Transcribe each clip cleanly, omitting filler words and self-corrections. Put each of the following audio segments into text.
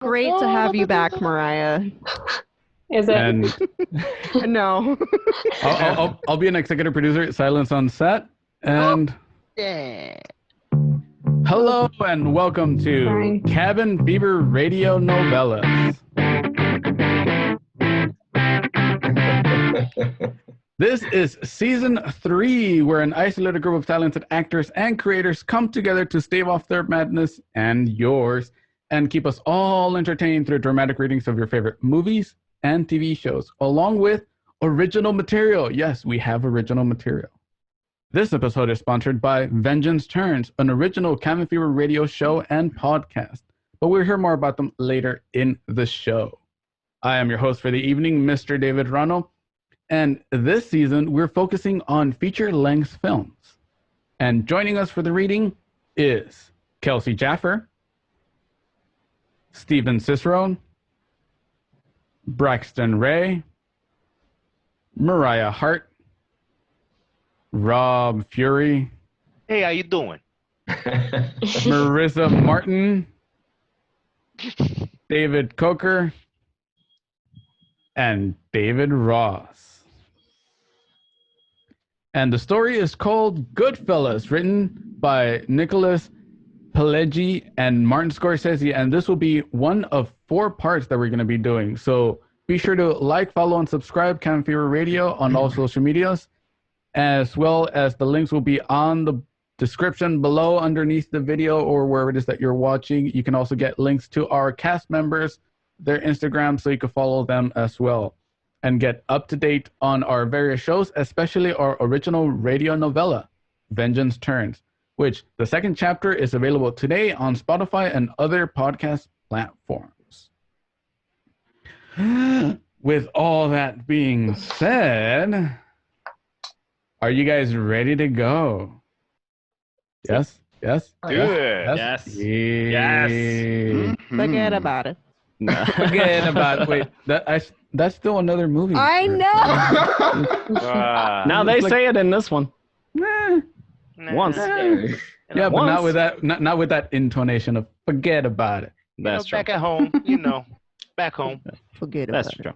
Great to have you back, Mariah. Is it? And No. I'll be an executive producer, silence on set. And hello and welcome to Sorry. Cabin Fever Radio Novelas. This is season 3, where an isolated group of talented actors and creators come together to stave off their madness and yours and keep us all entertained through dramatic readings of your favorite movies and TV shows, along with original material. Yes, we have original material. This episode is sponsored by Vengeance Turns, an original Cabin Fever radio show and podcast, but we'll hear more about them later in the show. I am your host for the evening, Mr. David Rano. And this season, we're focusing on feature-length films. And joining us for the reading is Kelsey Jaffer, Stephen Cicerone, Braxton Ray, Mariah Hart, Rob Fury. Hey, how you doing? Marissa Martin, David Coker, and David Ross. And the story is called GOODFELLAS, written by Nicholas Pileggi and Martin Scorsese, and this will be one of 4 parts that we're going to be doing. So be sure to like, follow, and subscribe Cabin Fever Radio on all social medias, as well as the links will be on the description below underneath the video or wherever it is that you're watching. You can also get links to our cast members, their Instagram, so you can follow them as well and get up to date on our various shows, especially our original radio novella, Vengeance Turns, which the 2nd chapter is available today on Spotify and other podcast platforms. With all that being said, are you guys ready to go? Yes? Yes? Good. Yes? Yes. Forget about it. No. Forget about it. Wait, that's still another movie. I know. Now they like- say it in this one. Nah. Once. Yeah, but Once. not with that intonation of forget about it. That's true. Back at home, back home. Forget about That's it. true.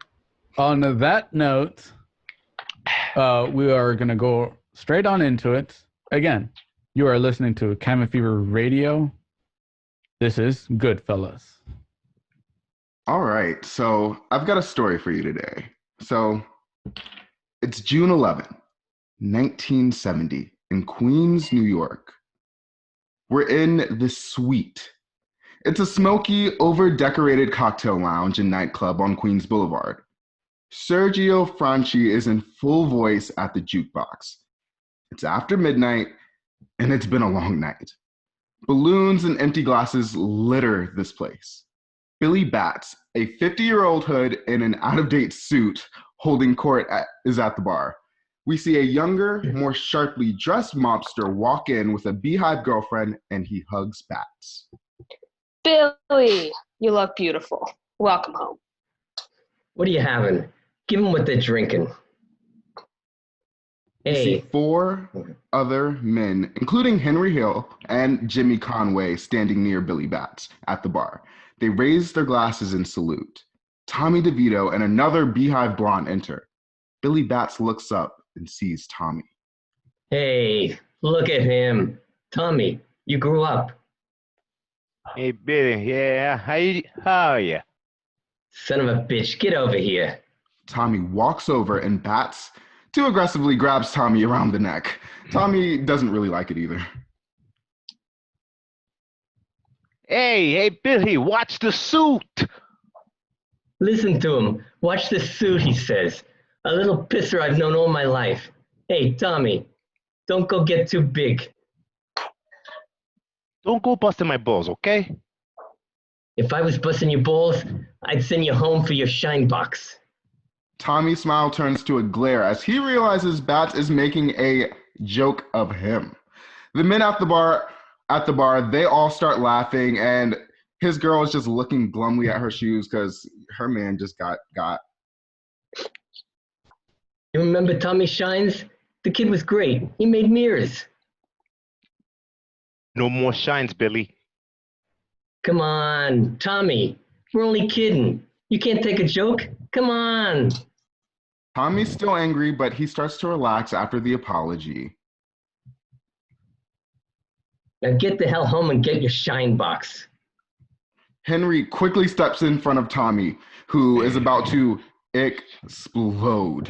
On that note, we are going to go straight on into it. Again, you are listening to Cabin Fever Radio. This is GOODFELLAS. All right, so I've got a story for you today. So it's June 11, 1970, in Queens, New York. We're in the Suite. It's a smoky, over-decorated cocktail lounge and nightclub on Queens Boulevard. Sergio Franchi is in full voice at the jukebox. It's after midnight, and it's been a long night. Balloons and empty glasses litter this place. Billy Batts, a 50-year-old hood in an out-of-date suit holding court is at the bar. We see a younger, more sharply dressed mobster walk in with a beehive girlfriend, and he hugs Batts. Billy, you look beautiful. Welcome home. What are you having? Give them what they're drinking. We see Hey, 4 other men, including Henry Hill and Jimmy Conway, standing near Billy Batts at the bar. They raise their glasses in salute. Tommy DeVito and another beehive blonde enter. Billy Batts looks up and sees Tommy. hey, look at him. Tommy, you grew up. Hey, Billy. Yeah, how are you? Son of a bitch, get over here. Tommy walks over and Batts too aggressively grabs Tommy around the neck. Tommy doesn't really like it either. Hey, Billy, watch the suit. Listen to him. Watch the suit, he says. A little pisser I've known all my life. Hey, Tommy, don't go get too big. Don't go busting my balls, okay? If I was busting your balls, I'd send you home for your shine box. Tommy's smile turns to a glare as he realizes Batts is making a joke of him. The men at the bar, they all start laughing, and his girl is just looking glumly at her shoes because her man just got. You remember Tommy Shines? The kid was great. He made mirrors. No more shines, Billy. Come on, Tommy. We're only kidding. You can't take a joke? Come on. Tommy's still angry, but he starts to relax after the apology. Now get the hell home and get your shine box. Henry quickly steps in front of Tommy, who is about to explode.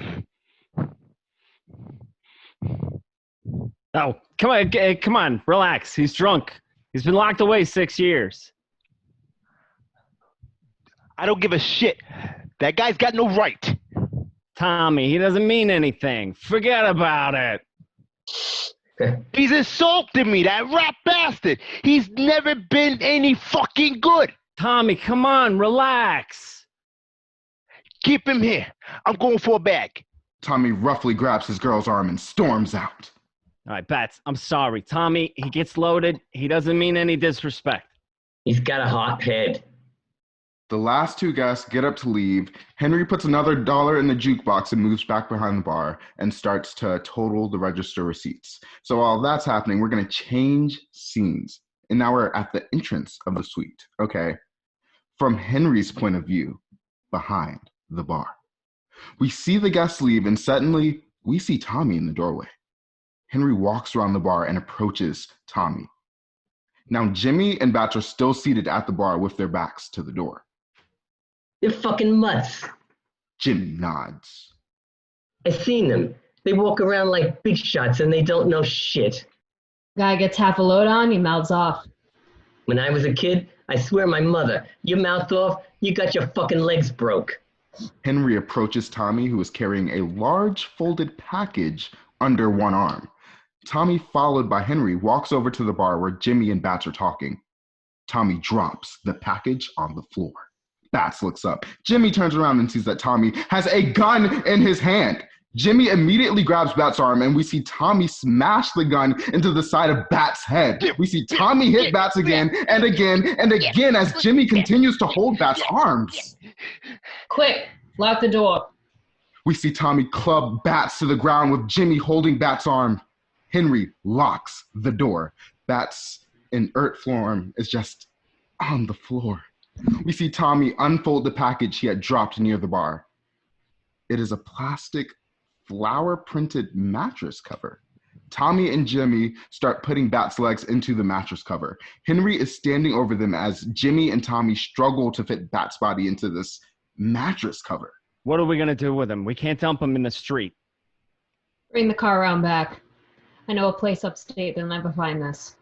Oh, come on, relax. He's drunk. He's been locked away 6 years. I don't give a shit. That guy's got no right. Tommy, he doesn't mean anything. Forget about it. He's insulted me, that rat bastard. He's never been any fucking good. Tommy, come on, relax. Keep him here. I'm going for a bag. Tommy roughly grabs his girl's arm and storms out. All right, Bats, I'm sorry. Tommy, he gets loaded. He doesn't mean any disrespect. He's got a hot head. The last two guests get up to leave. Henry puts another $1 in the jukebox and moves back behind the bar and starts to total the register receipts. So while that's happening, we're going to change scenes. And now we're at the entrance of the suite, okay? From Henry's point of view, behind the bar. We see the guests leave, and suddenly we see Tommy in the doorway. Henry walks around the bar and approaches Tommy. Now Jimmy and Bats are still seated at the bar with their backs to the door. They're fucking mutts. Jimmy nods. I seen them. They walk around like big shots and they don't know shit. Guy gets half a load on, he mouths off. When I was a kid, I swear my mother, you mouthed off, you got your fucking legs broke. Henry approaches Tommy, who is carrying a large folded package under one arm. Tommy, followed by Henry, walks over to the bar where Jimmy and Bats are talking. Tommy drops the package on the floor. Bats looks up. Jimmy turns around and sees that Tommy has a gun in his hand. Jimmy immediately grabs Bats' arm, and we see Tommy smash the gun into the side of Bats' head. We see Tommy hit Bats again and again and again as Jimmy continues to hold Bats' arms. Quick, lock the door. We see Tommy club Bats to the ground with Jimmy holding Bats' arm. Henry locks the door. Bats' inert form is just on the floor. We see Tommy unfold the package he had dropped near the bar. It is a plastic flower-printed mattress cover. Tommy and Jimmy start putting Bats' legs into the mattress cover. Henry is standing over them as Jimmy and Tommy struggle to fit Bats' body into this mattress cover. What are we going to do with him? We can't dump him in the street. Bring the car around back. I know a place upstate that'll never find this.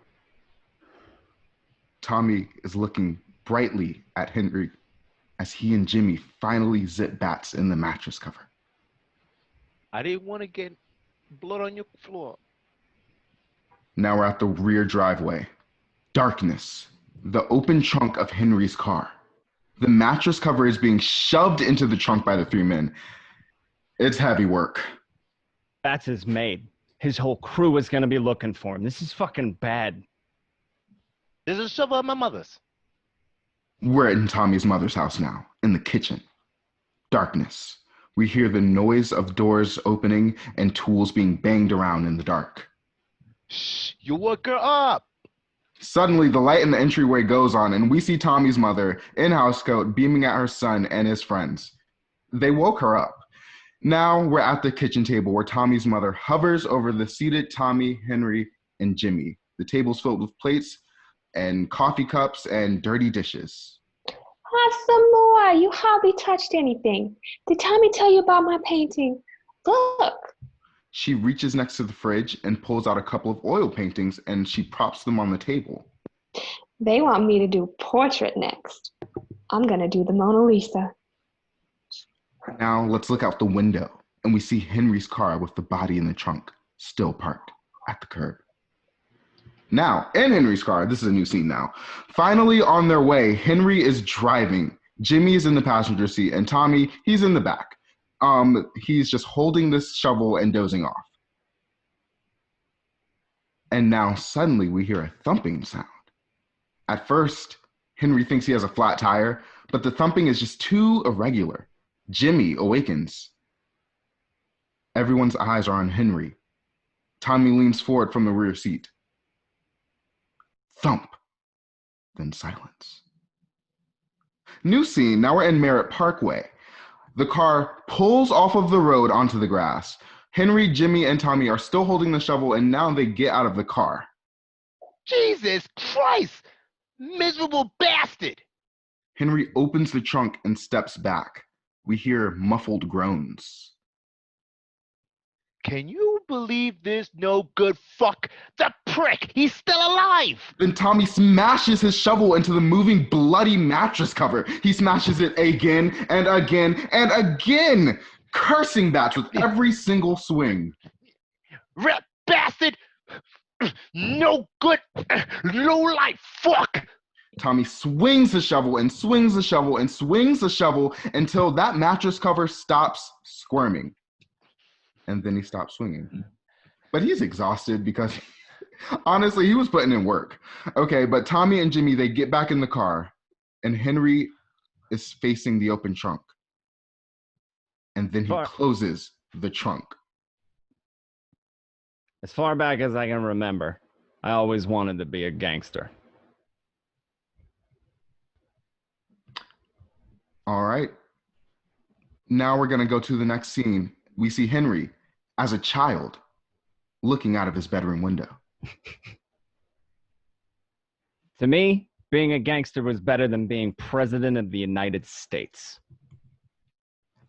Tommy is looking brightly at Henry as he and Jimmy finally zip Bats in the mattress cover. I didn't want to get blood on your floor. Now we're at the rear driveway. Darkness. The open trunk of Henry's car. The mattress cover is being shoved into the trunk by the three men. It's heavy work. Bats is made. His whole crew is going to be looking for him. This is fucking bad. There's a shovel at my mother's. We're in Tommy's mother's house now, in the kitchen. Darkness. We hear the noise of doors opening and tools being banged around in the dark. Shh, you woke her up. Suddenly, the light in the entryway goes on, and we see Tommy's mother, in housecoat, beaming at her son and his friends. They woke her up. Now we're at the kitchen table where Tommy's mother hovers over the seated Tommy, Henry, and Jimmy. The table's filled with plates and coffee cups and dirty dishes. Have some more. You hardly touched anything. Did Tommy tell you about my painting? Look. She reaches next to the fridge and pulls out a couple of oil paintings, and she props them on the table. They want me to do portrait next. I'm going to do the Mona Lisa. Now let's look out the window, and we see Henry's car with the body in the trunk, still parked at the curb. Now, in Henry's car, this is a new scene now. Finally on their way, Henry is driving. Jimmy is in the passenger seat, and Tommy, he's in the back. He's just holding this shovel and dozing off. And now suddenly we hear a thumping sound. At first, Henry thinks he has a flat tire, but the thumping is just too irregular. Jimmy awakens. Everyone's eyes are on Henry. Tommy leans forward from the rear seat. Thump, then silence. New scene, now we're in Merritt Parkway. The car pulls off of the road onto the grass. Henry, Jimmy, and Tommy are still holding the shovel, and now they get out of the car. Jesus Christ! Miserable bastard! Henry opens the trunk and steps back. We hear muffled groans. Can you believe this no good fuck? The prick! He's still alive! Then Tommy smashes his shovel into the moving, bloody mattress cover. He smashes it again and again and again, cursing Bats with every single swing. Rat bastard! No good, low life fuck! Tommy swings the shovel and swings the shovel and swings the shovel until that mattress cover stops squirming. And then he stops swinging. But he's exhausted because, honestly, he was putting in work. Okay, but Tommy and Jimmy, they get back in the car, and Henry is facing the open trunk. And then he closes the trunk. As far back as I can remember, I always wanted to be a gangster. All right. Now we're going to go to the next scene. We see Henry, as a child, looking out of his bedroom window. To me, being a gangster was better than being president of the United States.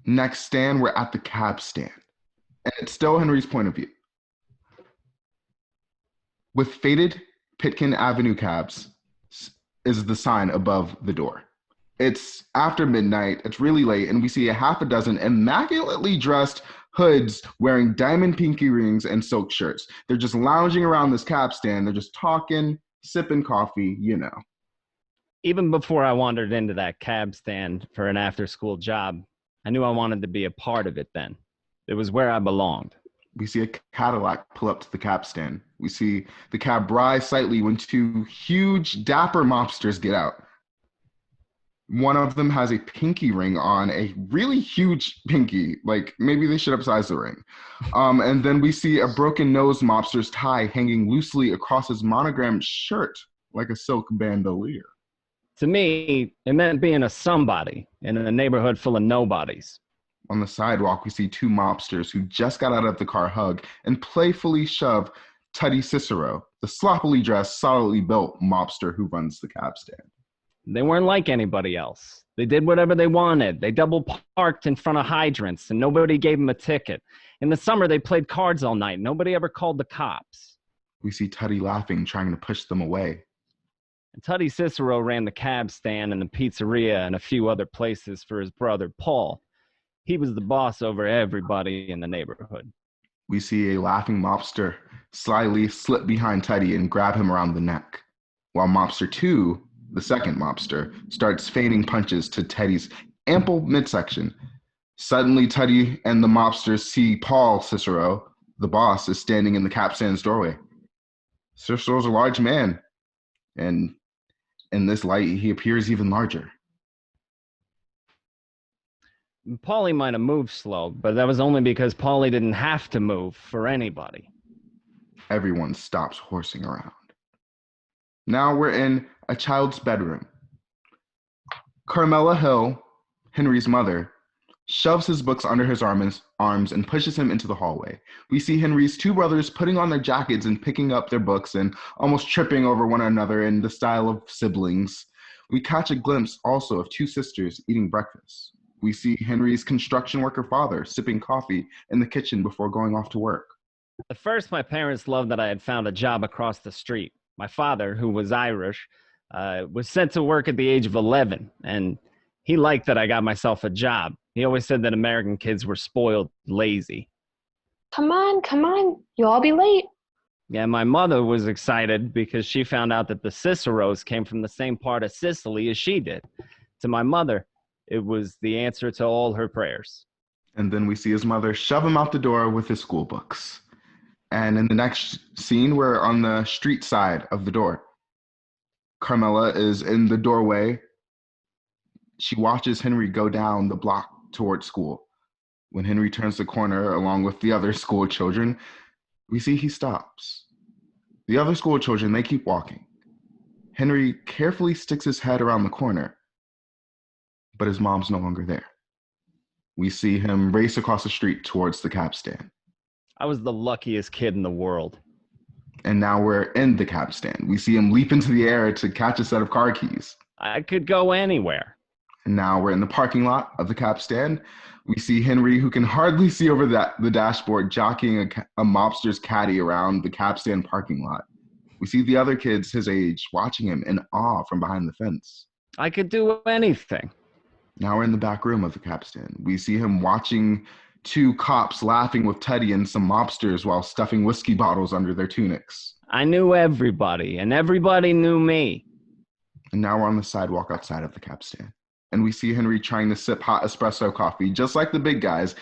Next stand, we're at the cab stand. And it's still Henry's point of view. With faded Pitkin Avenue cabs is the sign above the door. It's after midnight, it's really late, and we see a half a dozen immaculately dressed hoods wearing diamond pinky rings and silk shirts. They're just lounging around this cab stand. They're just talking, sipping coffee, you know. Even before I wandered into that cab stand for an after-school job, I knew I wanted to be a part of it then. It was where I belonged. We see a Cadillac pull up to the cab stand. We see the cab rise slightly when two huge, dapper mobsters get out. One of them has a pinky ring on, a really huge pinky. Like, maybe they should upsize the ring. And then we see a broken-nosed mobster's tie hanging loosely across his monogrammed shirt, like a silk bandolier. To me, it meant being a somebody in a neighborhood full of nobodies. On the sidewalk, we see two mobsters who just got out of the car hug and playfully shove Tutty Cicero, the sloppily dressed, solidly built mobster who runs the cab stand. They weren't like anybody else. They did whatever they wanted. They double parked in front of hydrants and nobody gave them a ticket. In the summer, they played cards all night. Nobody ever called the cops. We see Tutty laughing, trying to push them away. And Tutty Cicero ran the cab stand and the pizzeria and a few other places for his brother, Paul. He was the boss over everybody in the neighborhood. We see a laughing mobster slyly slip behind Tutty and grab him around the neck, while Mobster 2, the second mobster, starts feigning punches to Teddy's ample midsection. Suddenly, Tutty and the mobsters see Paul Cicero, the boss, is standing in the cab stand's doorway. Cicero's a large man, and in this light, he appears even larger. Paulie might have moved slow, but that was only because Paulie didn't have to move for anybody. Everyone stops horsing around. Now we're in a child's bedroom. Carmela Hill, Henry's mother, shoves his books under his arms and pushes him into the hallway. We see Henry's two brothers putting on their jackets and picking up their books and almost tripping over one another in the style of siblings. We catch a glimpse also of two sisters eating breakfast. We see Henry's construction worker father sipping coffee in the kitchen before going off to work. At first, my parents loved that I had found a job across the street. My father, who was Irish, was sent to work at the age of 11, and he liked that I got myself a job. He always said that American kids were spoiled, lazy. Come on. You'll all be late. Yeah, my mother was excited because she found out that the Ciceros came from the same part of Sicily as she did. To my mother, it was the answer to all her prayers. And then we see his mother shove him out the door with his school books. And in the next scene, we're on the street side of the door. Carmela is in the doorway. She watches Henry go down the block towards school. When Henry turns the corner along with the other school children, we see he stops. The other school children, they keep walking. Henry carefully sticks his head around the corner. but his mom's no longer there. We see him race across the street towards the cab stand. I was the luckiest kid in the world. And now we're in the cab stand. We see him leap into the air to catch a set of car keys. I could go anywhere. And now we're in the parking lot of the cab stand. We see Henry, who can hardly see over the dashboard, jockeying a mobster's caddy around the cab stand parking lot. We see the other kids his age watching him in awe from behind the fence. I could do anything. Now we're in the back room of the cab stand. We see him watching two cops laughing with Teddy and some mobsters while stuffing whiskey bottles under their tunics. I knew everybody, and everybody knew me. And now we're on the sidewalk outside of the cab stand. And we see Henry trying to sip hot espresso coffee, just like the big guys,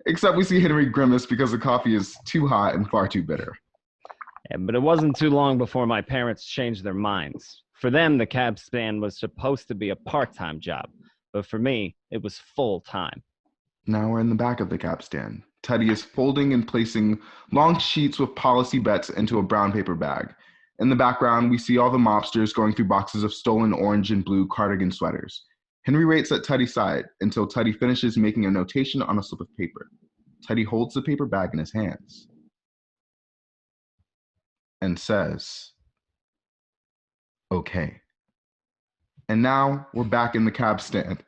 except we see Henry grimace because the coffee is too hot and far too bitter. Yeah, but it wasn't too long before my parents changed their minds. For them, the cab stand was supposed to be a part-time job, but for me, it was full-time. Now we're in the back of the cab stand. Teddy is folding and placing long sheets with policy bets into a brown paper bag. In the background, we see all the mobsters going through boxes of stolen orange and blue cardigan sweaters. Henry waits at Teddy's side until Teddy finishes making a notation on a slip of paper. Teddy holds the paper bag in his hands and says, "Okay." And now we're back in the cab stand.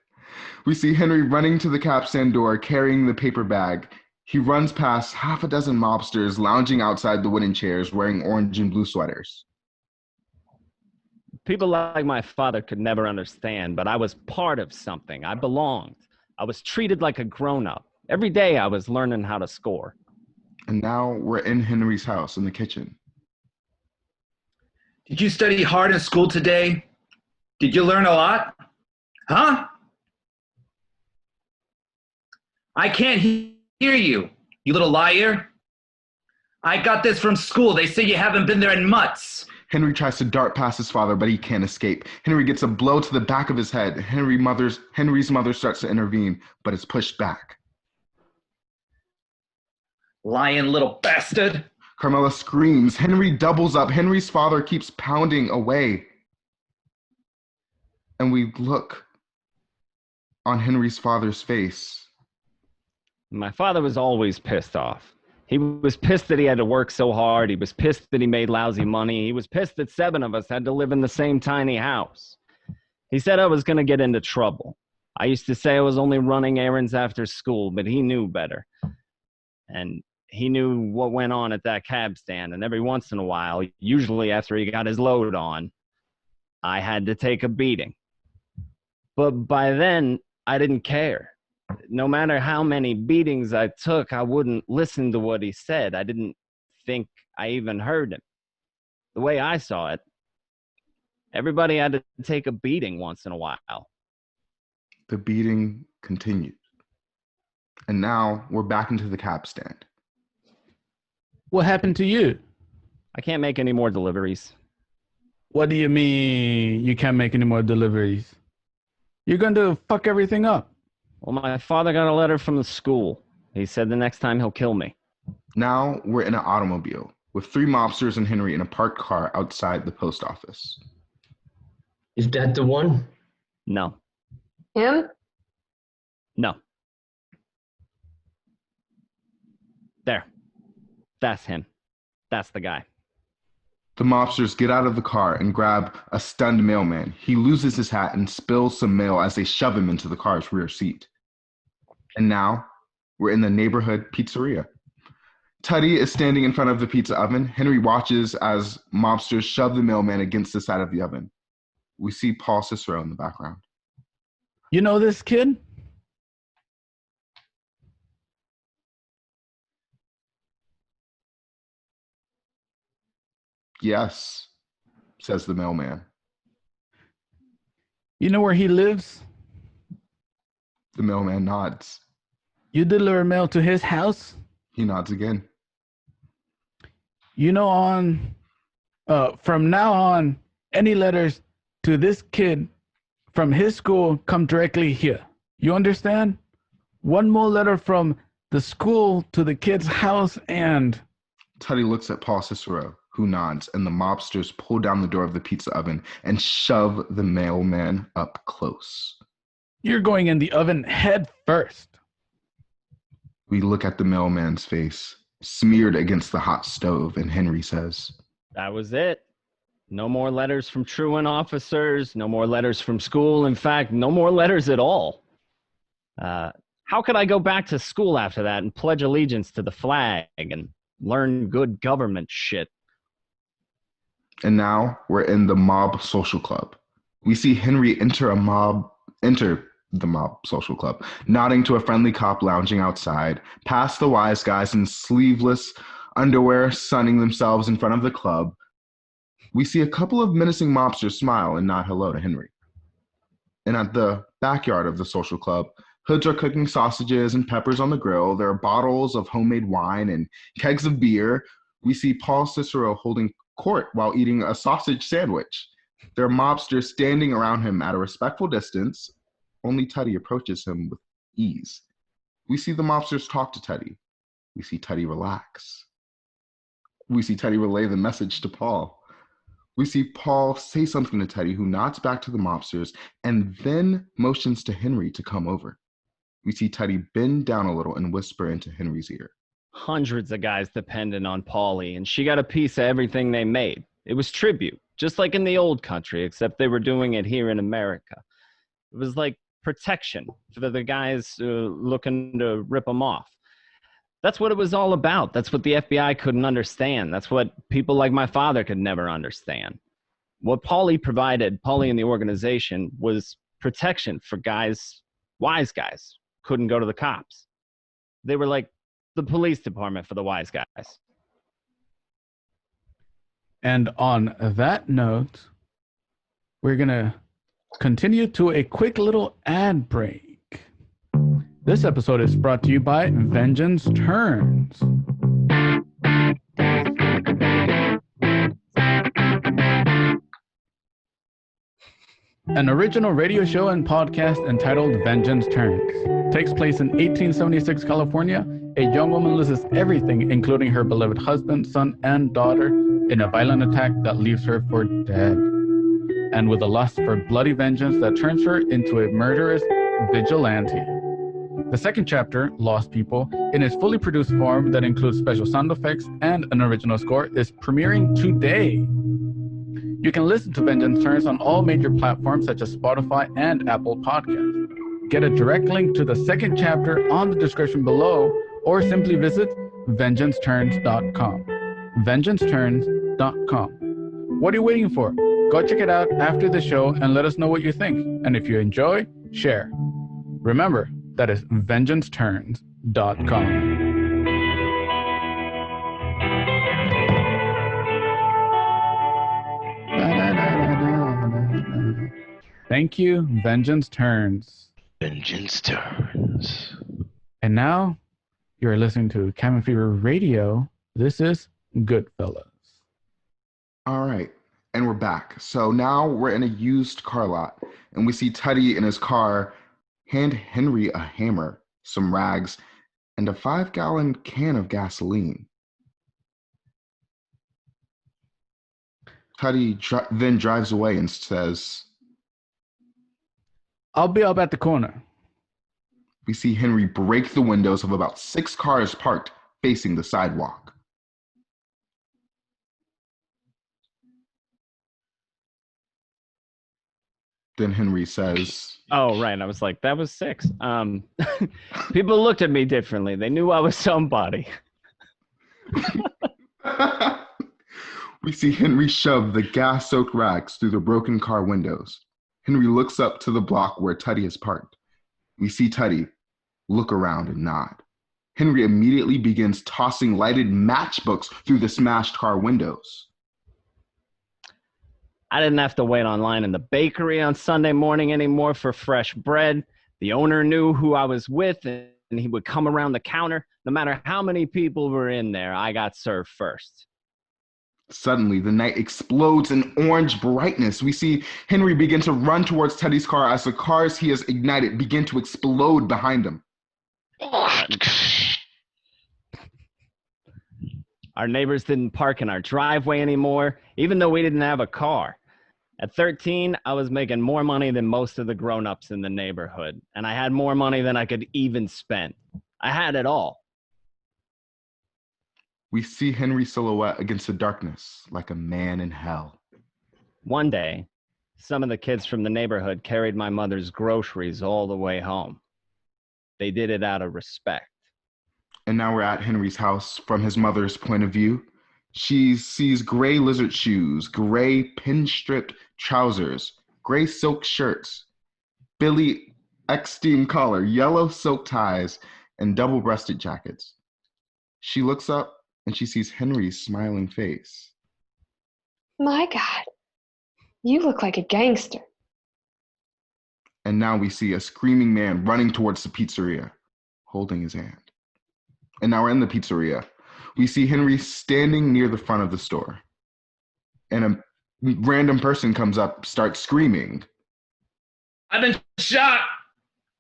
We see Henry running to the cab stand door carrying the paper bag. He runs past half a dozen mobsters lounging outside the wooden chairs wearing orange and blue sweaters. People like my father could never understand, but I was part of something. I belonged. I was treated like a grown-up. Every day I was learning how to score. And now we're in Henry's house in the kitchen. Did you study hard in school today? Did you learn a lot? Huh? I can't hear you, you little liar. I got this from school. They say you haven't been there in months. Henry tries to dart past his father, but he can't escape. Henry gets a blow to the back of his head. Henry's mother starts to intervene, but is pushed back. Lying little bastard. Carmela screams. Henry doubles up. Henry's father keeps pounding away. And we look on Henry's father's face. My father was always pissed off. He was pissed that he had to work so hard. He was pissed that he made lousy money. He was pissed that 7 of us had to live in the same tiny house. He said I was going to get into trouble. I used to say I was only running errands after school, but he knew better. And he knew what went on at that cab stand. And every once in a while, usually after he got his load on, I had to take a beating. But by then, I didn't care. No matter how many beatings I took, I wouldn't listen to what he said. I didn't think I even heard him. The way I saw it, everybody had to take a beating once in a while. The beating continued. And now we're back into the cab stand. What happened to you? I can't make any more deliveries. What do you mean you can't make any more deliveries? You're going to fuck everything up. Well, my father got a letter from the school. He said the next time he'll kill me. Now we're in an automobile with 3 mobsters and Henry in a parked car outside the post office. Is that the one? No. Him? No. There. That's him. That's the guy. The mobsters get out of the car and grab a stunned mailman. He loses his hat and spills some mail as they shove him into the car's rear seat. And now we're in the neighborhood pizzeria. Teddy is standing in front of the pizza oven. Henry watches as mobsters shove the mailman against the side of the oven. We see Paul Cicero in the background. You know this kid? Yes, says the mailman. You know where he lives? The mailman nods. You deliver mail to his house? He nods again. You know, from now on, any letters to this kid from his school come directly here. You understand? One more letter from the school to the kid's house and... Teddy looks at Paul Cicero, who nods, and the mobsters pull down the door of the pizza oven and shove the mailman up close. You're going in the oven head first. We look at the mailman's face, smeared against the hot stove, and Henry says, That was it. No more letters from truant officers, no more letters from school. In fact, no more letters at all. How could I go back to school after that and pledge allegiance to the flag and learn good government shit? And now we're in the mob social club. We see Henry enter the mob social club, nodding to a friendly cop lounging outside, past the wise guys in sleeveless underwear sunning themselves in front of the club. We see a couple of menacing mobsters smile and nod hello to Henry. And at the backyard of the social club, hoods are cooking sausages and peppers on the grill. There are bottles of homemade wine and kegs of beer. We see Paul Cicero holding court while eating a sausage sandwich. There are mobsters standing around him at a respectful distance. Only Teddy approaches him with ease. We see the mobsters talk to Teddy. We see Teddy relax. We see Teddy relay the message to Paul. We see Paul say something to Teddy, who nods back to the mobsters and then motions to Henry to come over. We see Teddy bend down a little and whisper into Henry's ear. Hundreds of guys depended on Paulie, and she got a piece of everything they made. It was tribute, just like in the old country, except they were doing it here in America. It was like protection for the guys looking to rip them off. That's what it was all about. That's what the FBI couldn't understand. That's what people like my father could never understand. What Paulie provided, Paulie and the organization, was protection for guys, wise guys, couldn't go to the cops. They were like the police department for the wise guys. And on that note, we're going to continue to a quick little ad break. This episode is brought to you by Vengeance Turns. An original radio show and podcast entitled Vengeance Turns takes place in 1876 California. A young woman loses everything, including her beloved husband, son, and daughter, in a violent attack that leaves her for dead. And with a lust for bloody vengeance that turns her into a murderous vigilante. The second chapter, Lost People, in its fully produced form that includes special sound effects and an original score, is premiering today. You can listen to Vengeance Turns on all major platforms such as Spotify and Apple Podcasts. Get a direct link to the second chapter on the description below, or simply visit vengeanceturns.com. vengeanceturns.com. What are you waiting for? Go check it out after the show and let us know what you think. And if you enjoy, share. Remember, that is vengeanceturns.com. Thank you, Vengeance Turns. Vengeance Turns. And now, you're listening to Cabin Fever Radio. This is Goodfellas. All right, and we're back. So now we're in a used car lot, and we see Teddy in his car hand Henry a hammer, some rags, and a 5-gallon can of gasoline. Teddy then drives away and says, I'll be up at the corner. We see Henry break the windows of about 6 cars parked facing the sidewalk. Then Henry says, Oh, right. I was like, that was 6. People looked at me differently. They knew I was somebody. We see Henry shove the gas-soaked rags through the broken car windows. Henry looks up to the block where Teddy is parked. We see Teddy look around and nod. Henry immediately begins tossing lighted matchbooks through the smashed car windows. I didn't have to wait online in the bakery on Sunday morning anymore for fresh bread. The owner knew who I was with, and he would come around the counter. No matter how many people were in there, I got served first. Suddenly, the night explodes in orange brightness. We see Henry begin to run towards Teddy's car as the cars he has ignited begin to explode behind him. Our neighbors didn't park in our driveway anymore, even though we didn't have a car. At 13, I was making more money than most of the grown-ups in the neighborhood, and I had more money than I could even spend. I had it all. We see Henry's silhouette against the darkness like a man in hell. One day, some of the kids from the neighborhood carried my mother's groceries all the way home. They did it out of respect. And now we're at Henry's house from his mother's point of view. She sees gray lizard shoes, gray pin-stripped trousers, gray silk shirts, Billy Eckstein collar, yellow silk ties, and double-breasted jackets. She looks up and she sees Henry's smiling face. My God, you look like a gangster. And now we see a screaming man running towards the pizzeria, holding his hand. And now we're in the pizzeria. We see Henry standing near the front of the store. And a random person comes up, starts screaming. I've been shot!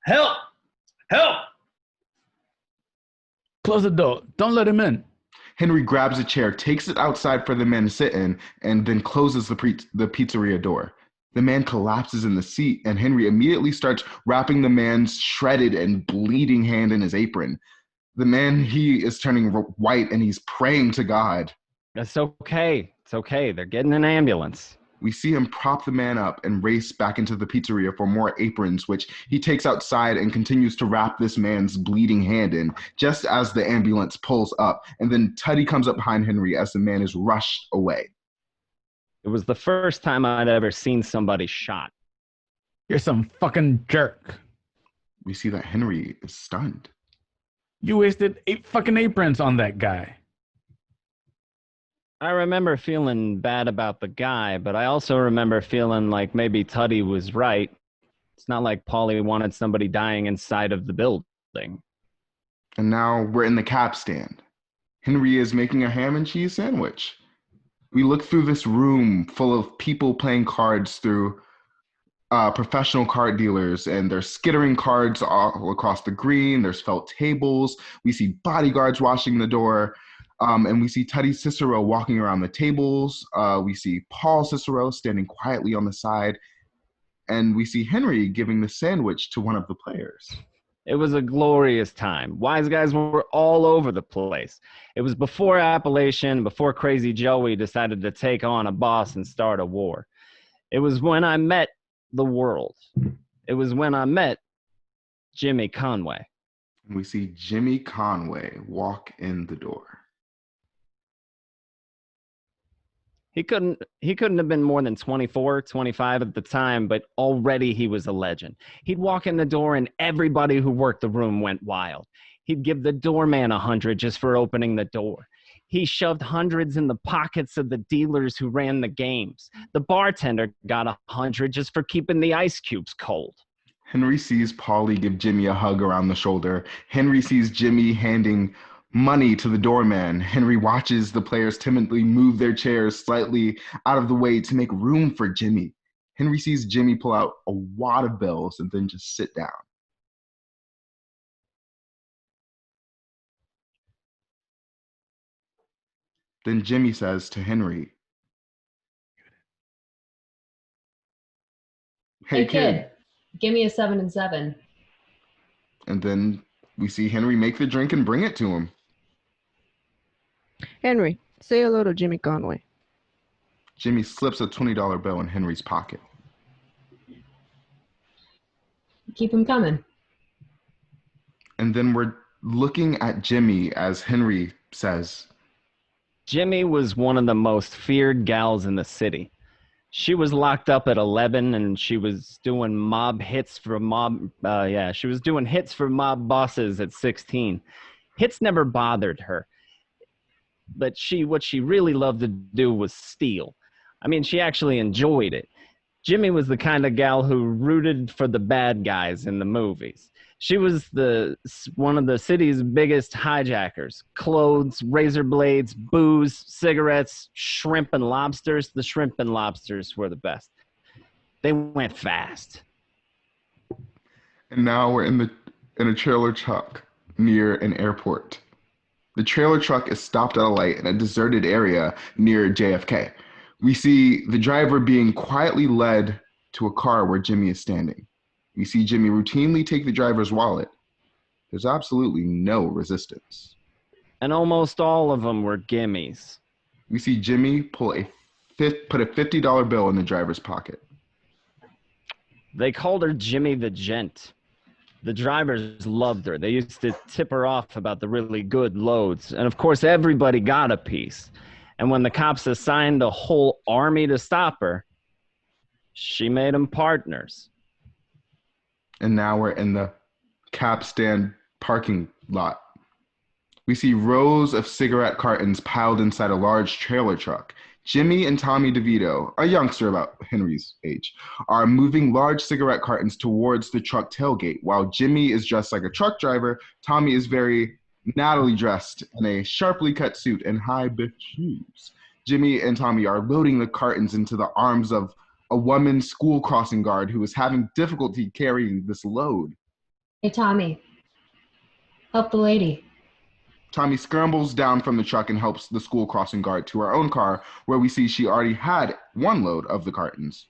Help! Help! Close the door. Don't let him in. Henry grabs a chair, takes it outside for the man to sit in, and then closes the pizzeria door. The man collapses in the seat, and Henry immediately starts wrapping the man's shredded and bleeding hand in his apron. The man, he is turning white, and he's praying to God. It's okay. It's okay. They're getting an ambulance. We see him prop the man up and race back into the pizzeria for more aprons, which he takes outside and continues to wrap this man's bleeding hand in, just as the ambulance pulls up. And then Teddy comes up behind Henry as the man is rushed away. It was the first time I'd ever seen somebody shot. You're some fucking jerk. We see that Henry is stunned. You wasted 8 fucking aprons on that guy. I remember feeling bad about the guy, but I also remember feeling like maybe Tuddy was right. It's not like Paulie wanted somebody dying inside of the building. And now we're in the cab stand. Henry is making a ham and cheese sandwich. We look through this room full of people playing cards through professional card dealers, and there's skittering cards all across the green. There's felt tables. We see bodyguards washing the door. And we see Teddy Cicero walking around the tables. We see Paul Cicero standing quietly on the side. And we see Henry giving the sandwich to one of the players. It was a glorious time. Wise guys were all over the place. It was before Appalachian, before Crazy Joey decided to take on a boss and start a war. It was when I met the world. It was when I met Jimmy Conway. And we see Jimmy Conway walk in the door. He couldn't have been more than 24, 25 at the time, but already he was a legend. He'd walk in the door and everybody who worked the room went wild. He'd give the doorman 100 just for opening the door. He shoved hundreds in the pockets of the dealers who ran the games. The bartender got 100 just for keeping the ice cubes cold. Henry sees Paulie give Jimmy a hug around the shoulder. Henry sees Jimmy handing money to the doorman. Henry watches the players timidly move their chairs slightly out of the way to make room for Jimmy. Henry sees Jimmy pull out a wad of bills and then just sit down. Then Jimmy says to Henry, Hey kid, give me a 7 and 7. And then we see Henry make the drink and bring it to him. Henry, say hello to Jimmy Conway. Jimmy slips a $20 bill in Henry's pocket. Keep him coming. And then we're looking at Jimmy as Henry says, Jimmy was one of the most feared gals in the city. She was locked up at 11 and she was doing hits for mob bosses at 16. Hits never bothered her. But what she really loved to do was steal. I mean, she actually enjoyed it. Jimmy was the kind of gal who rooted for the bad guys in the movies. She was one of the city's biggest hijackers. Clothes, razor blades, booze, cigarettes, shrimp and lobsters. The shrimp and lobsters were the best. They went fast. And now we're in a trailer truck near an airport. The trailer truck is stopped at a light in a deserted area near JFK. We see the driver being quietly led to a car where Jimmy is standing. We see Jimmy routinely take the driver's wallet. There's absolutely no resistance. And almost all of them were gimmies. We see Jimmy put a $50 bill in the driver's pocket. They called her Jimmy the Gent. The drivers loved her. They used to tip her off about the really good loads. And of course, everybody got a piece. And when the cops assigned a whole army to stop her, she made them partners. And now we're in the cap stand parking lot. We see rows of cigarette cartons piled inside a large trailer truck. Jimmy and Tommy DeVito, a youngster about Henry's age, are moving large cigarette cartons towards the truck tailgate. While Jimmy is dressed like a truck driver, Tommy is very nattily dressed in a sharply cut suit and high-biffed shoes. Jimmy and Tommy are loading the cartons into the arms of a woman school crossing guard who is having difficulty carrying this load. Hey, Tommy. Help the lady. Tommy scrambles down from the truck and helps the school crossing guard to her own car, where we see she already had one load of the cartons.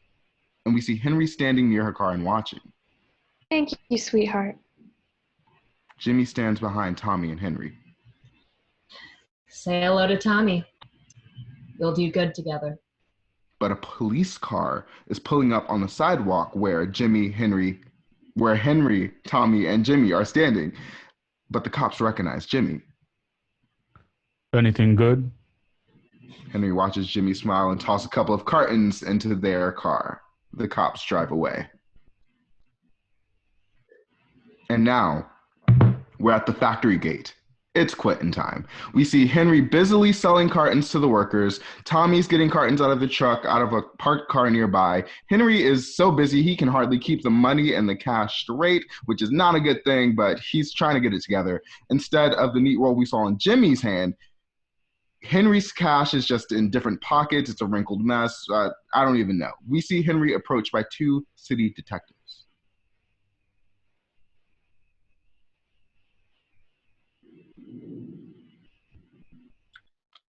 And we see Henry standing near her car and watching. Thank you, sweetheart. Jimmy stands behind Tommy and Henry. Say hello to Tommy. You'll do good together. But a police car is pulling up on the sidewalk where Henry, Tommy, and Jimmy are standing. But the cops recognize Jimmy. Anything good? Henry watches Jimmy smile and toss a couple of cartons into their car. The cops drive away. And now, we're at the factory gate. It's quitting time. We see Henry busily selling cartons to the workers. Tommy's getting cartons out of the truck, out of a parked car nearby. Henry is so busy he can hardly keep the money and the cash straight, which is not a good thing, but he's trying to get it together. Instead of the neat roll we saw in Jimmy's hand, Henry's cash is just in different pockets. It's a wrinkled mess. I don't even know. We see Henry approached by two city detectives.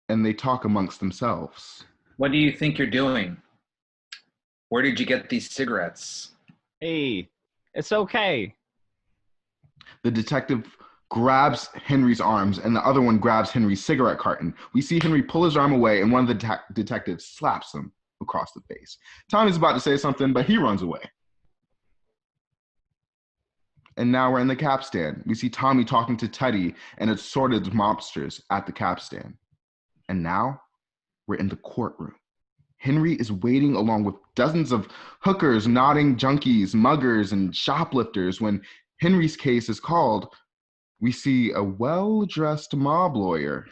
And they talk amongst themselves. What do you think you're doing? Where did you get these cigarettes? Hey, it's okay. The detective grabs Henry's arms and the other one grabs Henry's cigarette carton. We see Henry pull his arm away and one of the detectives slaps him across the face. Tommy's about to say something, but he runs away. And now we're in the cap stand. We see Tommy talking to Teddy and assorted mobsters at the cap stand. And now we're in the courtroom. Henry is waiting along with dozens of hookers, nodding junkies, muggers, and shoplifters. When Henry's case is called, we see a well-dressed mob lawyer.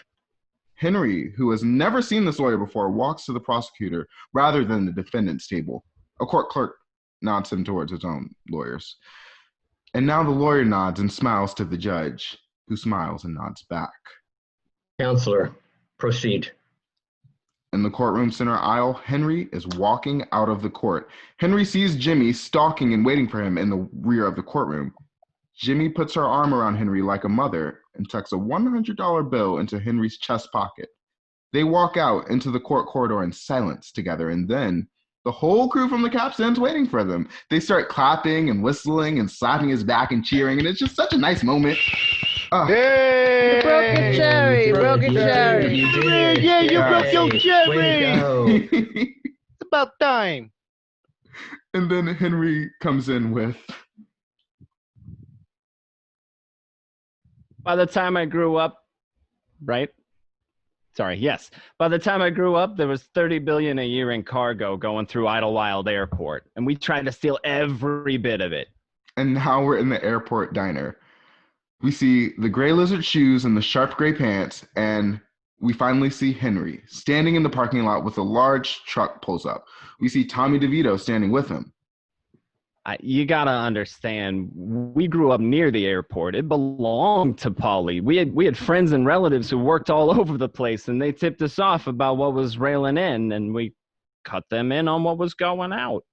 Henry, who has never seen this lawyer before, walks to the prosecutor rather than the defendant's table. A court clerk nods him towards his own lawyers. And now the lawyer nods and smiles to the judge, who smiles and nods back. Counselor, proceed. In the courtroom center aisle, Henry is walking out of the court. Henry sees Jimmy stalking and waiting for him in the rear of the courtroom. Jimmy puts her arm around Henry like a mother and tucks a $100 bill into Henry's chest pocket. They walk out into the court corridor in silence together, and then the whole crew from the cap stand's waiting for them. They start clapping and whistling and slapping his back and cheering, and it's just such a nice moment. Hey! You broke your cherry, you broke your cherry. Yeah, you broke your cherry. Way to go. It's about time. And then Henry comes in with, By the time I grew up, right? Sorry, yes. By the time I grew up, there was $30 billion a year in cargo going through Idlewild Airport, and we tried to steal every bit of it. and now we're in the airport diner. We see the gray lizard shoes and the sharp gray pants, and we finally see Henry standing in the parking lot with a large truck pulls up. We see Tommy DeVito standing with him. You gotta understand, we grew up near the airport. It belonged to Polly. We had friends and relatives who worked all over the place, and they tipped us off about what was railing in, and we cut them in on what was going out.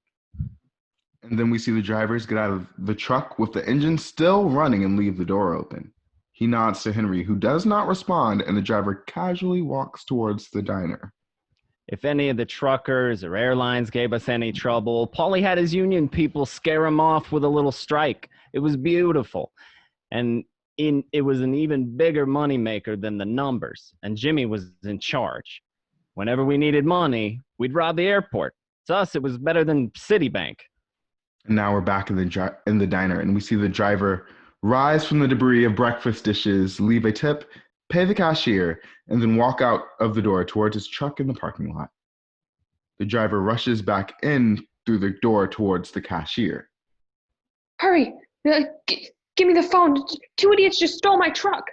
And then we see the drivers get out of the truck with the engine still running and leave the door open. He nods to Henry, who does not respond, and the driver casually walks towards the diner. If any of the truckers or airlines gave us any trouble, Paulie had his union people scare him off with a little strike. It was beautiful. And it was an even bigger moneymaker than the numbers. And Jimmy was in charge. Whenever we needed money, we'd rob the airport. To us, it was better than Citibank. And now we're back in the diner, and we see the driver rise from the debris of breakfast dishes, leave a tip, pay the cashier, and then walk out of the door towards his truck in the parking lot. The driver rushes back in through the door towards the cashier. Hurry! Give me the phone. 2 idiots just stole my truck.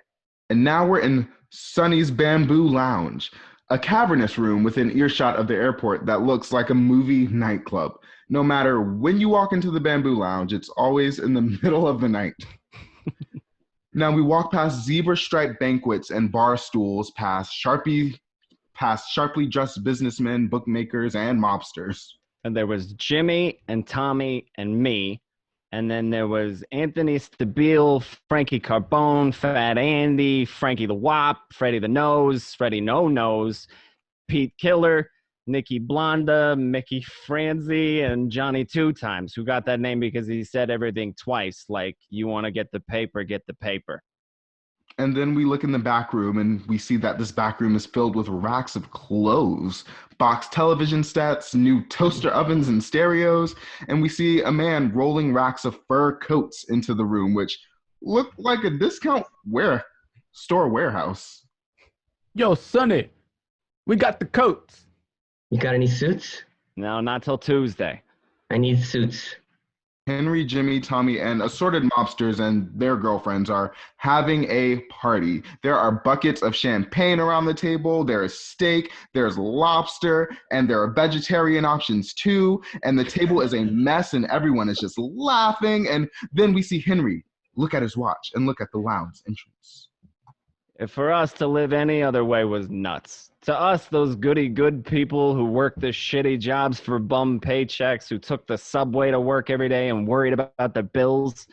And now we're in Sonny's Bamboo Lounge, a cavernous room within earshot of the airport that looks like a movie nightclub. No matter when you walk into the Bamboo Lounge, it's always in the middle of the night. Now we walk past zebra-striped banquets and bar stools, past sharply dressed businessmen, bookmakers, and mobsters. And there was Jimmy and Tommy and me. And then there was Anthony Stabile, Frankie Carbone, Fat Andy, Frankie the Wop, Freddie the Nose, Freddie No Nose, Pete Killer, Nikki Blonda, Mickey Franzi, and Johnny Two Times, who got that name because he said everything twice, like, you want to get the paper, get the paper. And then we look in the back room, and we see that this back room is filled with racks of clothes, box television sets, new toaster ovens and stereos, and we see a man rolling racks of fur coats into the room, which look like a discount store warehouse. Yo, Sonny, we got the coats. You got any suits? No, not till Tuesday. I need suits. Henry, Jimmy, Tommy, and assorted mobsters and their girlfriends are having a party. There are buckets of champagne around the table. There is steak, there's lobster, and there are vegetarian options too. And the table is a mess and everyone is just laughing. And then we see Henry look at his watch and look at the lounge entrance. If for us to live any other way was nuts. To us, those goody-good people who worked the shitty jobs for bum paychecks, who took the subway to work every day and worried about their bills,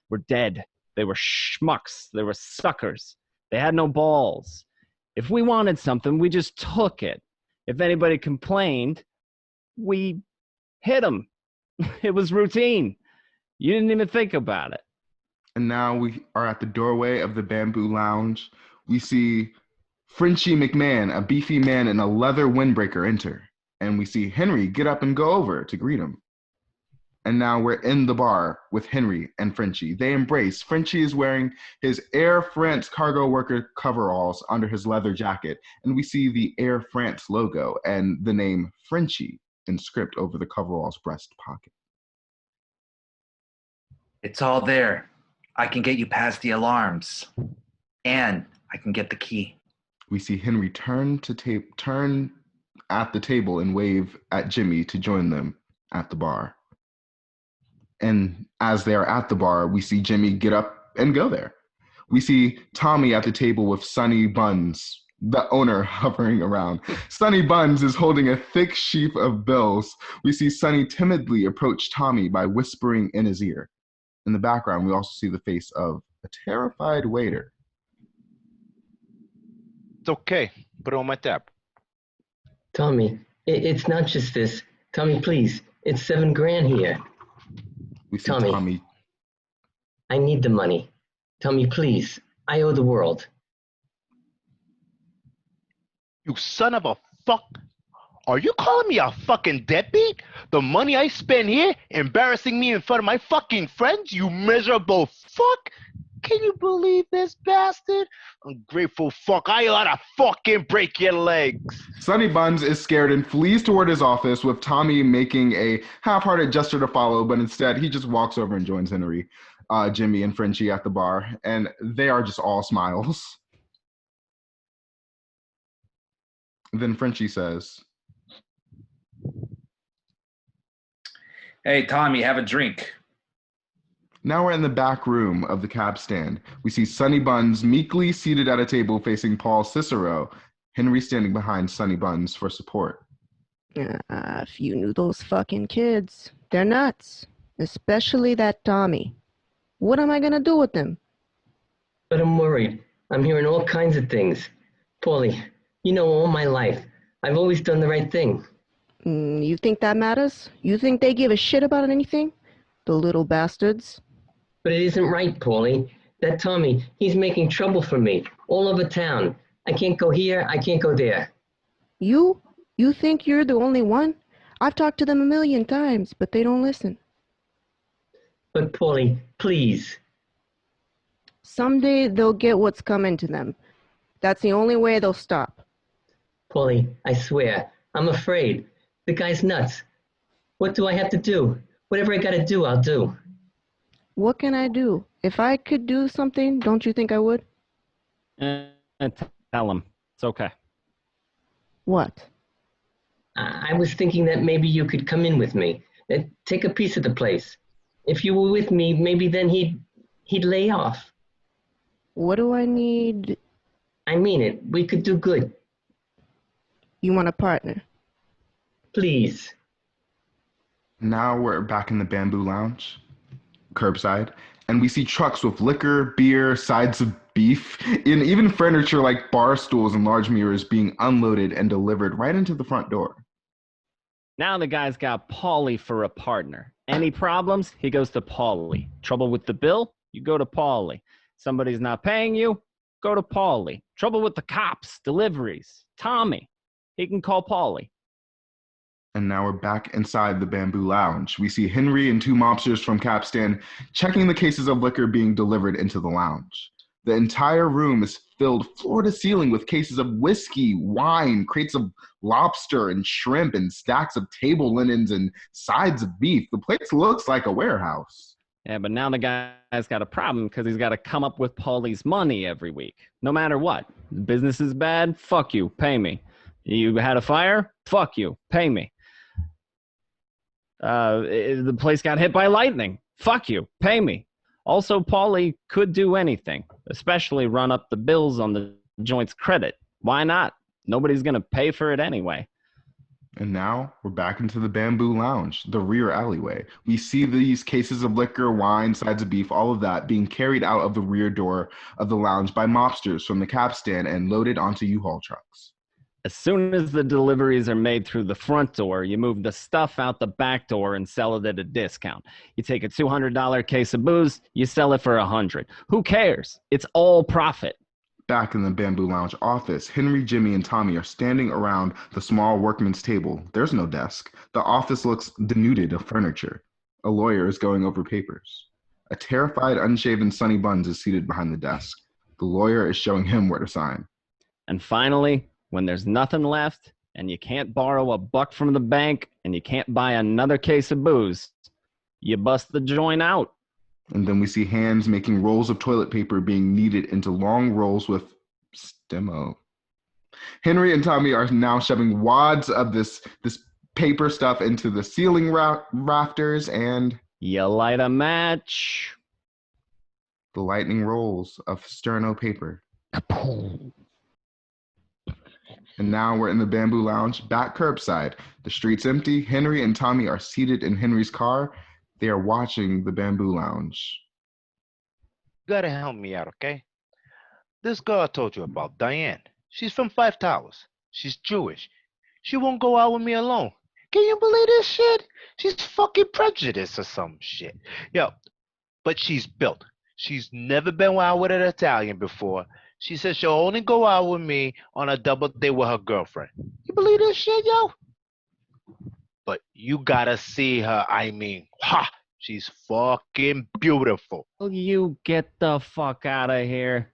were dead. They were schmucks. They were suckers. They had no balls. If we wanted something, we just took it. If anybody complained, we hit them. It was routine. You didn't even think about it. And now we are at the doorway of the Bamboo Lounge. We see Frenchie McMahon, a beefy man in a leather windbreaker, enter. And we see Henry get up and go over to greet him. And now we're in the bar with Henry and Frenchie. They embrace. Frenchie is wearing his Air France cargo worker coveralls under his leather jacket. And we see the Air France logo and the name Frenchie in script over the coveralls breast pocket. It's all there. I can get you past the alarms. And I can get the key. We see Henry turn at the table and wave at Jimmy to join them at the bar. And as they are at the bar, we see Jimmy get up and go there. We see Tommy at the table with Sonny Buns, the owner, hovering around. Sonny Buns is holding a thick sheaf of bills. We see Sonny timidly approach Tommy by whispering in his ear. In the background, we also see the face of a terrified waiter. It's okay. Put it on my tab. Tommy, it's not just this. Tommy, please. It's $7,000 here. We see Tommy. Tommy. I need the money. Tommy, please. I owe the world. You son of a fuck. Are you calling me a fucking deadbeat? The money I spend here embarrassing me in front of my fucking friends, you miserable fuck? Can you believe this bastard? Ungrateful fuck. I ought to fucking break your legs. Sonny Buns is scared and flees toward his office, with Tommy making a half-hearted gesture to follow, but instead he just walks over and joins Henry, Jimmy, and Frenchie at the bar, and they are just all smiles. Then Frenchie says, Hey, Tommy, have a drink. Now we're in the back room of the cab stand. We see Sonny Buns meekly seated at a table facing Paul Cicero, Henry standing behind Sonny Buns for support. If you knew those fucking kids, they're nuts. Especially that Tommy. What am I gonna do with them? But I'm worried. I'm hearing all kinds of things. Paulie, you know all my life. I've always done the right thing. You think that matters? You think they give a shit about anything? The little bastards. But it isn't right, Paulie. That Tommy, he's making trouble for me all over town. I can't go here, I can't go there. You? You think you're the only one? I've talked to them a million times, but they don't listen. But Paulie, please. Someday they'll get what's coming to them. That's the only way they'll stop. Paulie, I swear, I'm afraid. The guy's nuts. What do I have to do? Whatever I gotta do, I'll do. What can I do? If I could do something, don't you think I would? Tell him. It's okay. What? I was thinking that maybe you could come in with me. Take a piece of the place. If you were with me, maybe then he'd lay off. What do I need? I mean it. We could do good. You want a partner? Please. Now we're back in the Bamboo Lounge, curbside, and we see trucks with liquor, beer, sides of beef, and even furniture like bar stools and large mirrors being unloaded and delivered right into the front door. Now the guy's got Paulie for a partner. Any problems, he goes to Paulie. Trouble with the bill, you go to Paulie. Somebody's not paying you, go to Paulie. Trouble with the cops, deliveries, Tommy. He can call Paulie. And now we're back inside the Bamboo Lounge. We see Henry and two mobsters from Capstan checking the cases of liquor being delivered into the lounge. The entire room is filled floor to ceiling with cases of whiskey, wine, crates of lobster and shrimp, and stacks of table linens and sides of beef. The place looks like a warehouse. Yeah, but now the guy's got a problem because he's got to come up with Paulie's money every week. No matter what. Business is bad, fuck you, pay me. You had a fire? Fuck you, pay me. The place got hit by lightning. Fuck you, pay me. Also, Paulie could do anything, especially run up the bills on the joint's credit. Why not? Nobody's going to pay for it anyway. And now we're back into the Bamboo Lounge, the rear alleyway. We see these cases of liquor, wine, sides of beef, all of that being carried out of the rear door of the lounge by mobsters from the Capstan and loaded onto U-Haul trucks. As soon as the deliveries are made through the front door, you move the stuff out the back door and sell it at a discount. You take a $200 case of booze, you sell it for $100. Who cares? It's all profit. Back in the Bamboo Lounge office, Henry, Jimmy, and Tommy are standing around the small workman's table. There's no desk. The office looks denuded of furniture. A lawyer is going over papers. A terrified, unshaven Sonny Buns is seated behind the desk. The lawyer is showing him where to sign. And finally, when there's nothing left and you can't borrow $1 from the bank and you can't buy another case of booze, you bust the joint out. And then we see hands making rolls of toilet paper being kneaded into long rolls with stemo. Henry and Tommy are now shoving wads of this paper stuff into the ceiling rafters, and you light a match. The lightning rolls of sterno paper. And now we're in the Bamboo Lounge, back curbside. The street's empty. Henry and Tommy are seated in Henry's car. They are watching the Bamboo Lounge. You gotta help me out, okay? This girl I told you about, Diane. She's from 5 Towers. She's Jewish. She won't go out with me alone. Can you believe this shit? She's fucking prejudiced or some shit. Yo, but she's built. She's never been out with an Italian before. She says she'll only go out with me on a double date with her girlfriend. You believe this shit, yo? But you gotta see her. I mean, ha! She's fucking beautiful. Will you get the fuck out of here?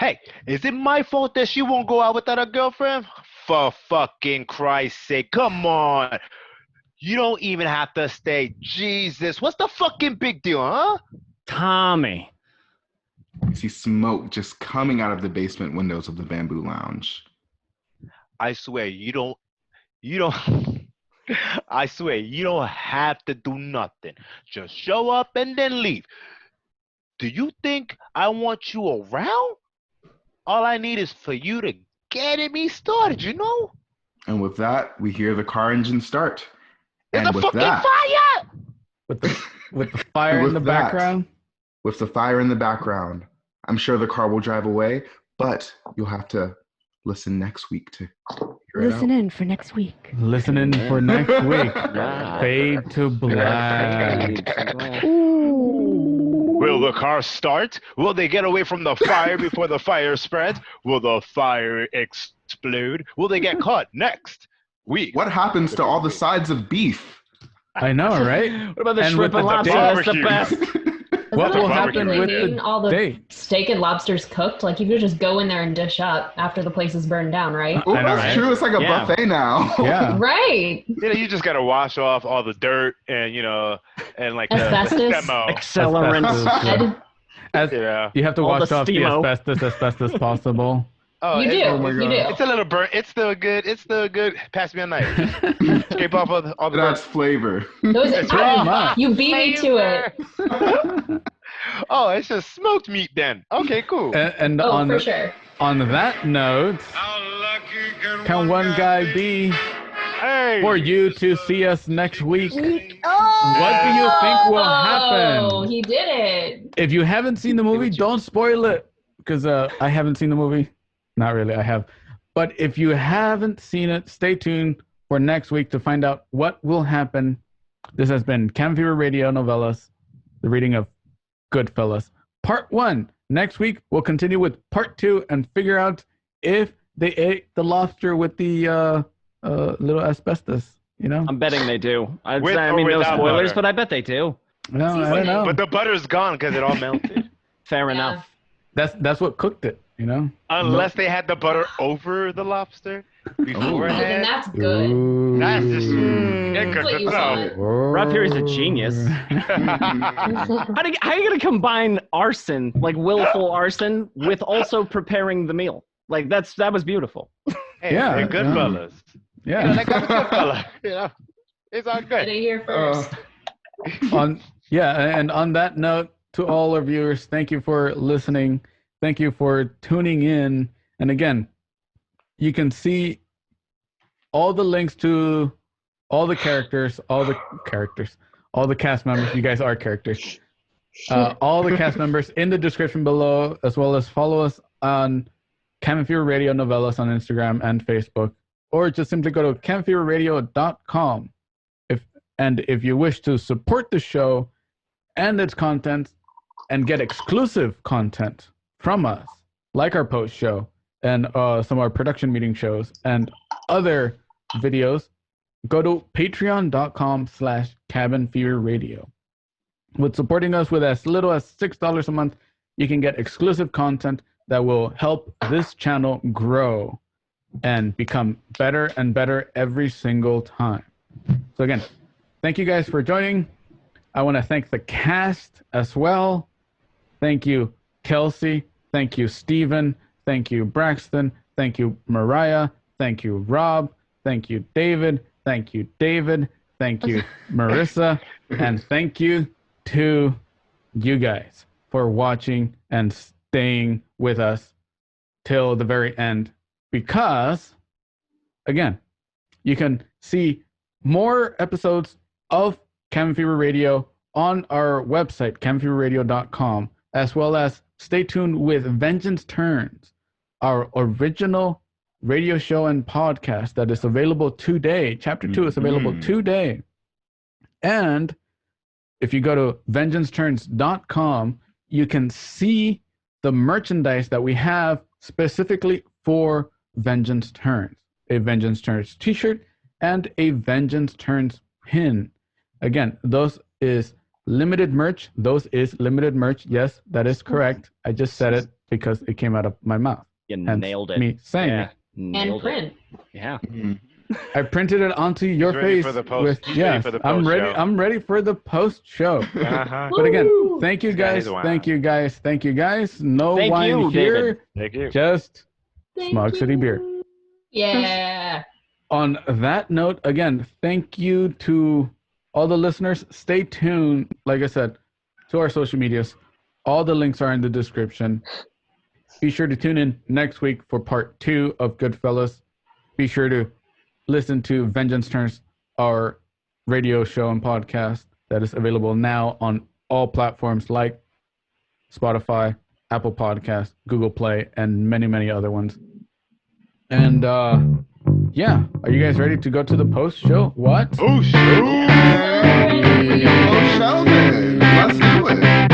Hey, is it my fault that she won't go out without her girlfriend? For fucking Christ's sake, come on. You don't even have to stay. Jesus, what's the fucking big deal, huh? Tommy. You see smoke just coming out of the basement windows of the Bamboo Lounge. I swear, you don't I swear, you don't have to do nothing. Just show up and then leave. Do you think I want you around? All I need is for you to get me started, you know? And with that, we hear the car engine start. There's and a with fucking that, fire! With the fire in the background? With the fire in the background, I'm sure the car will drive away, but you'll have to listen next week to hear it Listen out. in for next week. Listen in for next week. Yeah. Fade to black. Will the car start? Will they get away from the fire before the fire spreads? Will the fire explode? Will they get caught next week? What happens to all the sides of beef? I know, right? What about the And shrimp with and the lobster? That's the barbecue. best. What Isn't will that happen technically with mean the all the date? steak and lobster's cooked? Like you could just go in there and dish up after the place is burned down, right? Oh, I know, that's right? true. It's like a Yeah. buffet now. Yeah. Right. You just gotta wash off all the dirt and and like the Asbestos. stemo. Accelerant. Asbestos, yeah. Ed, As Yeah. you have to All wash the off the stemo. asbestos as best as possible. Oh, you do. it's, my You God. do. it's a little burnt. It's still good. It's still good. Pass me a knife. Just scrape off all the It adds flavor. Those, Pretty much. you beat me to it. Oh, it's just smoked meat then. Okay, cool. And Oh, on for sure. on that note, can one guy be Hey. for you to see us next week? What do you think will Oh, happen? he did it. If you haven't seen the movie, don't spoil it because I haven't seen the movie. Not really, I have. But if you haven't seen it, stay tuned for next week to find out what will happen. This has been Cabin Fever Radio Novellas, the reading of Goodfellas, Part 1. Next week, we'll continue with Part 2 and figure out if they ate the lobster with the little asbestos, you know? I'm betting they do. With I or mean, no without spoilers, butter? but I bet they do. No, I don't know. But the butter's gone because it all melted. Fair Yeah. enough. That's what cooked it, you know? Unless they had the butter over the lobster Then beforehand. that's good. Ooh. That's just it That's could what you have want. Rob here is a genius. How are you gonna combine arson, like willful arson, with also preparing the meal? Like that was beautiful. Hey, Yeah, they're good yeah. fellas. Yeah. That guy's a good fella. It's all Did good. it here first. And on that note, to all our viewers, thank you for listening. Thank you for tuning in. And again, you can see all the links to all the characters, all the cast members. You guys are characters. All the cast members in the description below, as well as follow us on Cabin Fever Radio Novellas on Instagram and Facebook, or just simply go to cabinfeverradio.com. If you wish to support the show and its content and get exclusive content from us, like our post show and some of our production meeting shows and other videos, go to patreon.com/cabinfeverradio. With supporting us with as little as $6 a month, you can get exclusive content that will help this channel grow and become better and better every single time. So again, thank you guys for joining. I want to thank the cast as well. Thank you, Kelsey. Thank you, Steven. Thank you, Braxton. Thank you, Mariah. Thank you, Rob. Thank you, David. Thank you, David. Thank you, Marissa. And thank you to you guys for watching and staying with us till the very end. Because, again, you can see more episodes of Cabin Fever Radio on our website, cabinfeverradio.com, as well as stay tuned with Vengeance Turns, our original radio show and podcast that is available today. Chapter 2 is available today. And if you go to vengeanceturns.com, you can see the merchandise that we have specifically for Vengeance Turns. A Vengeance Turns t-shirt and a Vengeance Turns pin. Again, those is limited merch. Yes, that is correct. I just said it because it came out of my mouth. You Hence nailed it. me saying Yeah, it. And nailed print. it. Yeah. I printed it onto your He's ready face. for the post. With, He's ready yes, for the I'm ready. post-show. I'm ready for the post show. Uh-huh. But again, thank you This guy guys. is wild. Thank you guys. Thank you guys. No Thank wine you, here. David. Thank you. Just Thank Smog you. City beer. Yeah. On that note, again, thank you to all the listeners. Stay tuned, like I said, to our social medias. All the links are in the description. Be sure to tune in next week for part 2 of Goodfellas. Be sure to listen to Vengeance Turns, our radio show and podcast that is available now on all platforms like Spotify, Apple Podcasts, Google Play, and many, many other ones. And yeah, are you guys ready to go to the post show? What? Oh, shit. Oh, Sheldon, let's do it.